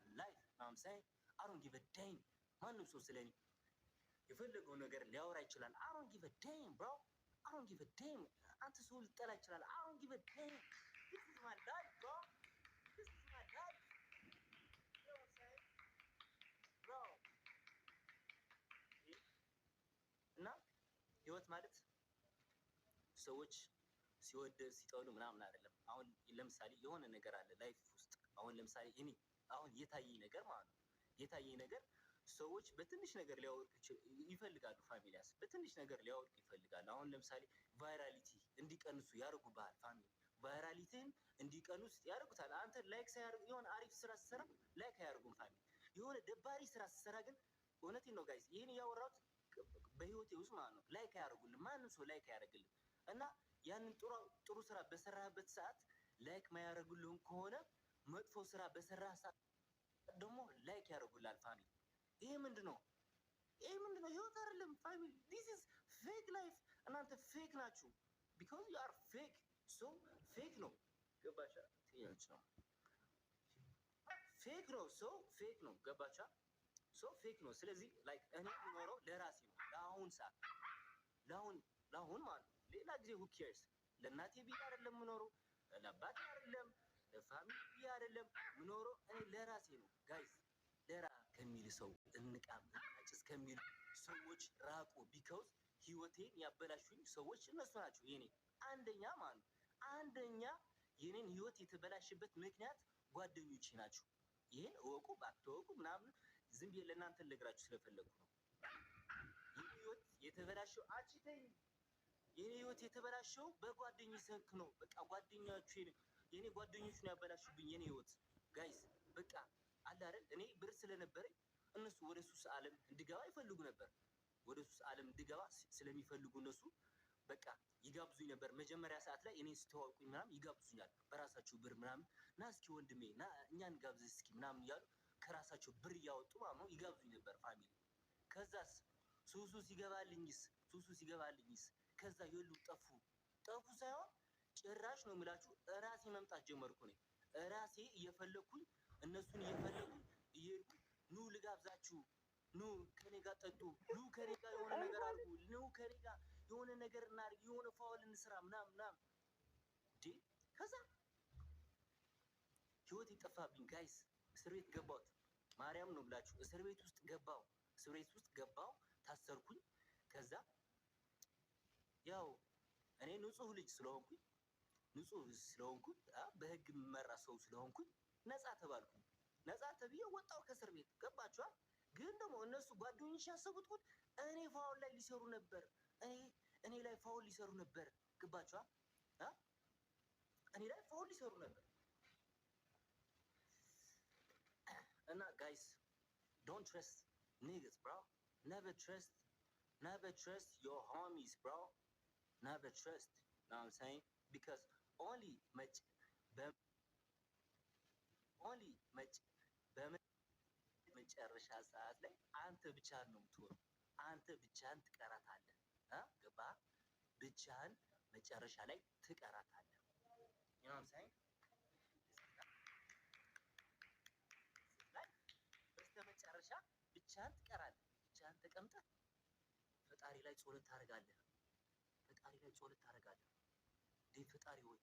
my life. You know what I'm saying? I don't give a damn. ማንም ሰው ስለኔ የፈለገው ነገር ሊያወራ ይችላል። I don't give a damn, bro. I don't give a damn. አንተ ሰው ልጠላ ይችላል። I don't give a damn. This is my life, bro. This is my life. You know what I'm saying? Bro. እና ህይወት ማለት ሰዎች ሲወድ ሲጠሉ ምናምን አይደለም። አሁን ለምሳሌ የሆነ ነገር አለ ላይፍ ውስጥ። አሁን ለምሳሌ እኔ አሁን የታየኝ ነገር ማለት ነው። የታየኝ ነገር ሰዎች በትንሽ ነገር ሊያወርቁ ይፈልጋሉ። ፋሚሊያስ በትንሽ ነገር ሊያወርቁ ይፈልጋሉ። አሁን ለምሳሌ ቫይራሊቲ እንዲቀንሱ ያደርጉብሃል። ፋሚሊ ቫይራሊቲን እንዲቀንሱ ያደርጉታል። አንተ ላይክ ሳያደርጉ የሆነ አሪፍ ስራ ስትሰራ ላይክ አያደርጉም። ፋሚሊ የሆነ ደባሪ ስራ ስትሰራ ግን እውነቴን ነው ጋይስ፣ ይህን እያወራሁት በህይወቴ ውስጥ ማለት ነው። ላይክ አያደርጉልም። ማንም ሰው ላይክ አያደርግልም። እና ያንን ጥሩ ስራ በሰራህበት ሰዓት ላይክ ማያደርጉልህም ከሆነ መጥፎ ስራ በሰራህ ሰዓት ደግሞ ላይክ ያደርጉልሃል። ፋሚሊ ይሄ ምንድነው? ይሄ ምንድነው? ህይወት አይደለም ፋሚሊ። this is fake life። እናንተ ፌክ ናችሁ። because you are fake so ፌክ ነው። ገባቻ? ትያች ነው ፌክ ነው። so ፌክ ነው። ገባቻ? so ፌክ ነው። ስለዚህ ላይክ እኔ የምኖረው ለራሴ ነው። ለአሁን ሰዓት ለአሁን ማለት ነው። ሌላ ጊዜ who cares? ለእናቴ ብዬ አይደለም የምኖረው፣ ለአባቴ አይደለም፣ ለፋሚሊ ብዬ አይደለም የምኖረው። እኔ ለራሴ ነው ጋይስ። ለራ ከሚል ሰው እንቃም እናጭስ ከሚሉ ሰዎች ራቁ። ቢካውዝ ህይወቴን ያበላሹኝ ሰዎች እነሱ ናቸው። የኔ አንደኛ ማለት ነው። አንደኛ የኔን ህይወት የተበላሽበት ምክንያት ጓደኞቼ ናቸው። ይሄን እወቁ፣ ባትወቁ ምናምን ዝም ብዬ ለእናንተ ልነግራችሁ ስለፈለኩ ነው። የኔ ህይወት የተበላሸው አጭተኝ የኔ ህይወት የተበላሸው በጓደኞች ሰንክ ነው። በቃ ጓደኞቼ የኔ ጓደኞች ነው ያበላሹብኝ የኔ ህይወት ጋይስ። በቃ አለ አይደል? እኔ ብር ስለነበረኝ እነሱ ወደ ሱስ ዓለም እንድገባ ይፈልጉ ነበር። ወደ ሱስ ዓለም እንድገባ ስለሚፈልጉ እነሱ በቃ ይጋብዙኝ ነበር። መጀመሪያ ሰዓት ላይ እኔ ስተዋውቁኝ ምናምን ይጋብዙኛል በራሳቸው ብር ምናምን። ና እስኪ ወንድሜ ና እኛን ጋብዝ እስኪ ምናምን እያሉ ከራሳቸው ብር እያወጡ ማለት ነው ይጋብዙኝ ነበር ፋሚሊ። ከዛስ ሱሱ ሲገባልኝስ ከዛ የሉ ጠፉ ሳይሆን ጭራሽ ነው የምላችሁ እራሴ መምጣት ጀመርኩ። ነኝ እራሴ እየፈለኩኝ እነሱን እየፈለኩኝ እየሄድኩ ኑ ልጋብዛችሁ፣ ኑ ከኔ ጋር ጠጡ፣ ኑ ከኔ ጋር የሆነ ነገር አድርጉ፣ ኑ ከኔ ጋር የሆነ ነገር እናድርግ፣ የሆነ ፋውል እንስራ ምናምን እንዴ። ከዛ ህይወት ይጠፋብኝ ጋይስ። እስር ቤት ገባሁት። ማርያም ነው ብላችሁ እስር ቤት ውስጥ ገባሁ። ታሰርኩኝ። ከዛ ያው እኔ ንጹህ ልጅ ስለሆንኩኝ በህግ የምመራ ሰው ስለሆንኩኝ ነፃ ተባልኩኝ። ነፃ ተብዬ ወጣሁ ከእስር ቤት። ገባችኋል? ግን ደግሞ እነሱ ጓደኞች ያሰቡት ጉድ እኔ ፋውል ላይ ሊሰሩ ነበር። እኔ ላይ ፋውል ሊሰሩ ነበር። ገባችኋል? እኔ ላይ ፋውል ሊሰሩ ነበር። እና ጋይስ don't trust niggas bro. Never trust your homies bro. Never trust. Know what I'm saying? Because only በመጨረሻ ሰዓት ላይ አንተ ብቻህን ነው የምትሆነው። አንተ ብቻህን ትቀራታለህ። ገባ? ብቻህን መጨረሻ ላይ ትቀራታለህ። you know what I'm saying? በስተመጨረሻ ብቻህን ትቀራለህ። ብቻህን ተቀምጠህ ፈጣሪ ላይ ጸሎት ታደርጋለህ። እንዴ ፈጣሪ ሆይ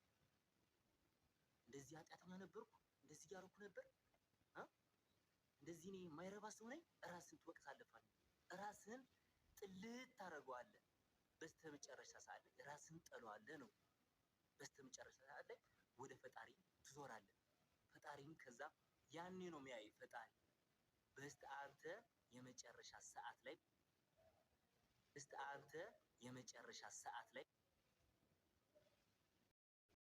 እንደዚህ ኃጢአተኛ ነበርኩ፣ እንደዚህ እያደረኩ ነበር፣ እንደዚህ እኔ የማይረባ ሰው ነኝ። ራስህን ትወቅሳለህ። ራስህን ጥልት ታደርገዋለህ። በስተመጨረሻ ሰዓት ላይ ራስህን ጠለዋለህ ነው። በስተመጨረሻ ሰዓት ላይ ወደ ፈጣሪ ትዞራለህ። ፈጣሪን ከዛ ያኔ ነው የሚያይ ፈጣሪ። አንተ የመጨረሻ ሰዓት ላይ